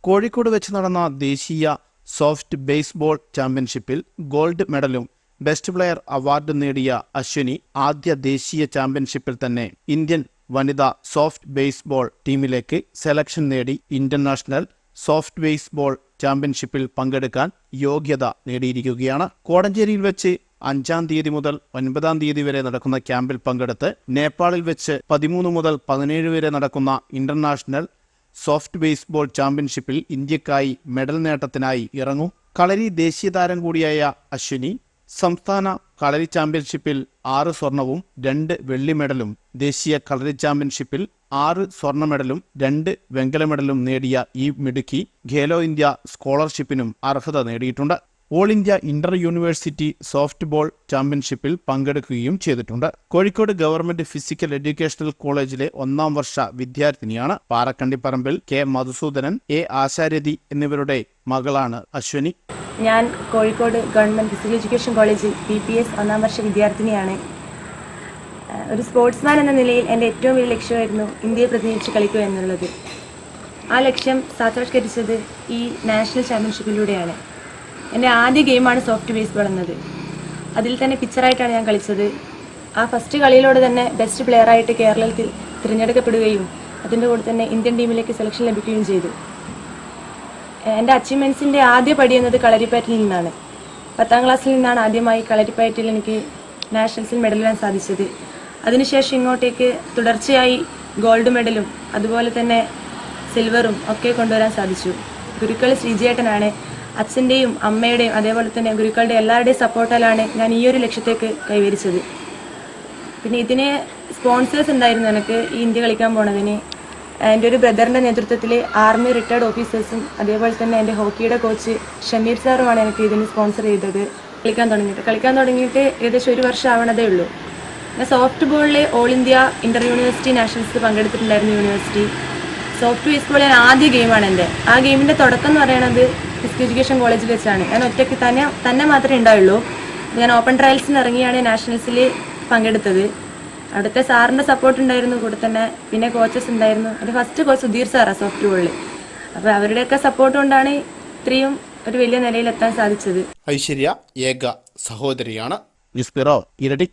കോഴിക്കോട് വെച്ച് നടന്ന ദേശീയ സോഫ്റ്റ് ബേസ്ബോൾ ചാമ്പ്യൻഷിപ്പിൽ ഗോൾഡ് മെഡലും ബെസ്റ്റ് പ്ലെയർ അവാർഡ് നേടിയ അശ്വിനി ആദ്യ ദേശീയ ചാമ്പ്യൻഷിപ്പിൽ തന്നെ ഇന്ത്യൻ വനിതാ സോഫ്റ്റ് ബേസ്ബോൾ ടീമിലേക്ക് സെലക്ഷൻ നേടി ഇന്റർനാഷണൽ സോഫ്റ്റ് ബേസ്ബോൾ ചാമ്പ്യൻഷിപ്പിൽ പങ്കെടുക്കാൻ യോഗ്യത നേടിയിരിക്കുകയാണ്. കോടഞ്ചേരിയിൽ വെച്ച് 5-ാം തീയതി മുതൽ 9-ാം തീയതി വരെ നടക്കുന്ന ക്യാമ്പിൽ പങ്കെടുത്ത് നേപ്പാളിൽ വെച്ച് 13 മുതൽ 17 വരെ നടക്കുന്ന ഇന്റർനാഷണൽ സോഫ്റ്റ് ബേസ്ബോൾ ചാമ്പ്യൻഷിപ്പിൽ ഇന്ത്യക്കായി മെഡൽ നേട്ടത്തിനായി ഇറങ്ങും. കളരി ദേശീയ താരം കൂടിയായ അശ്വിനി സംസ്ഥാന കളരി ചാമ്പ്യൻഷിപ്പിൽ 6 സ്വർണവും 2 വെള്ളി മെഡലും, ദേശീയ കളരി ചാമ്പ്യൻഷിപ്പിൽ 6 സ്വർണ്ണ മെഡലും 2 വെങ്കല മെഡലും നേടിയ ഈ മിടുക്കി ഖേലോ ഇന്ത്യ സ്കോളർഷിപ്പിനും അർഹത നേടിയിട്ടുണ്ട്. All India inter university soft ball ചാമ്പ്യൻഷിപ്പിൽ പങ്കെടുക്കുകയും ചെയ്തിട്ടുണ്ട്. കോഴിക്കോട് ഗവൺമെന്റ് ഫിസിക്കൽ എഡ്യൂക്കേഷണൽ കോളേജിലെ 1-ാം വർഷ വിദ്യാർത്ഥിനിയാണ്. പാറക്കണ്ടിപ്പറമ്പിൽ കെ മധുസൂദനൻ, എ ആശാരഥി എന്നിവരുടെ മകളാണ് അശ്വിനി. ഞാൻ കോഴിക്കോട് ഗവൺമെന്റ് ഫിസിക്കൽ എഡ്യൂക്കേഷൻ കോളേജിൽ PPS 1-ാം വർഷ വിദ്യാർത്ഥിനിയാണ്. ഒരു സ്പോർട്സ്മാൻ എന്ന നിലയിൽ എൻ്റെ ഏറ്റവും വലിയ ലക്ഷ്യമായിരുന്നു ഇന്ത്യയെ പ്രതിനിധിച്ച് കളിക്കുക എന്നുള്ളത്. ആ ലക്ഷ്യം സാക്ഷാത്കരിച്ചത് ഈ നാഷണൽ ചാമ്പ്യൻഷിപ്പിലൂടെയാണ്. എൻ്റെ ആദ്യ ഗെയിമാണ് സോഫ്റ്റ് ബേസ്ബോൾ എന്നത്. അതിൽ തന്നെ പിച്ചറായിട്ടാണ് ഞാൻ കളിച്ചത്. ആ ഫസ്റ്റ് കളിയിലൂടെ തന്നെ ബെസ്റ്റ് പ്ലെയറായിട്ട് കേരളത്തിൽ തിരഞ്ഞെടുക്കപ്പെടുകയും അതിൻ്റെ കൂടെ തന്നെ ഇന്ത്യൻ ടീമിലേക്ക് സെലക്ഷൻ ലഭിക്കുകയും ചെയ്തു. എൻ്റെ അച്ചീവ്മെൻറ്റ്സിൻ്റെ ആദ്യ പടി എന്നത് കളരിപ്പയറ്റിൽ നിന്നാണ്. 10-ാം ക്ലാസ്സിൽ നിന്നാണ് ആദ്യമായി കളരിപ്പയറ്റിൽ എനിക്ക് നാഷണൽസിൽ മെഡൽ നേടാൻ സാധിച്ചത്. അതിനുശേഷം ഇങ്ങോട്ടേക്ക് തുടർച്ചയായി ഗോൾഡ് മെഡലും അതുപോലെ തന്നെ സിൽവറും ഒക്കെ കൊണ്ടുവരാൻ സാധിച്ചു. ഗുരുക്കൾ ശ്രീജേട്ടനാണ്. അച്ഛൻ്റെയും അമ്മയുടെയും അതേപോലെ തന്നെ ഗുരുക്കളുടെ എല്ലാവരുടെയും സപ്പോർട്ടാലാണ് ഞാൻ ഈ ഒരു ലക്ഷ്യത്തേക്ക് കൈവരിച്ചത്. പിന്നെ ഇതിന് സ്പോൺസേഴ്സ് ഉണ്ടായിരുന്നു. എനിക്ക് ഈ ഇന്ത്യ കളിക്കാൻ പോണതിന് എൻ്റെ ഒരു ബ്രദറിൻ്റെ നേതൃത്വത്തിൽ ആർമി റിട്ടയർഡ് ഓഫീസേഴ്സും അതേപോലെ തന്നെ എൻ്റെ ഹോക്കിയുടെ കോച്ച് ഷമീർ സാറുമാണ് എനിക്ക് ഇതിന് സ്പോൺസർ ചെയ്തത്. കളിക്കാൻ തുടങ്ങിയിട്ട് ഏകദേശം 1 വർഷം ആവണതേ ഉള്ളൂ. ഞാൻ സോഫ്റ്റ് ബോളിൽ all India inter university nationals പങ്കെടുത്തിട്ടുണ്ടായിരുന്നു. യൂണിവേഴ്സിറ്റി സോഫ്റ്റ് ബേസ്ബോൾ ഞാൻ ആദ്യ ഗെയിമാണ് എൻ്റെ. ആ ഗെയിമിൻ്റെ തുടക്കം എന്ന് പറയുന്നത് ഫിസിക്കൽ എഡ്യൂക്കേഷൻ കോളേജിൽ വെച്ചാണ്. ഞാൻ ഒറ്റയ്ക്ക് തന്നെ മാത്രമേ ഉണ്ടായുള്ളൂ. ഞാൻ ഓപ്പൺ ട്രയൽസിന് ഇറങ്ങിയാണ് നാഷണൽസിൽ പങ്കെടുത്തത്. അവിടുത്തെ സാറിൻ്റെ സപ്പോർട്ട് ഉണ്ടായിരുന്നു, കൂടെ തന്നെ പിന്നെ കോച്ചസ് ഉണ്ടായിരുന്നു. എൻ്റെ ഫസ്റ്റ് കോച്ച് സുധീർ സാറാണ് സോഫ്റ്റ് ബോളിൽ. അപ്പോൾ അവരുടെയൊക്കെ സപ്പോർട്ട് കൊണ്ടാണ് ഇത്രയും ഒരു വലിയ നിലയിലെത്താൻ സാധിച്ചത്. ഐശ്വര്യ ഏക സഹോദരിയാണ്. ന്യൂസ് ബ്യൂറോ, ഇരട്ടി.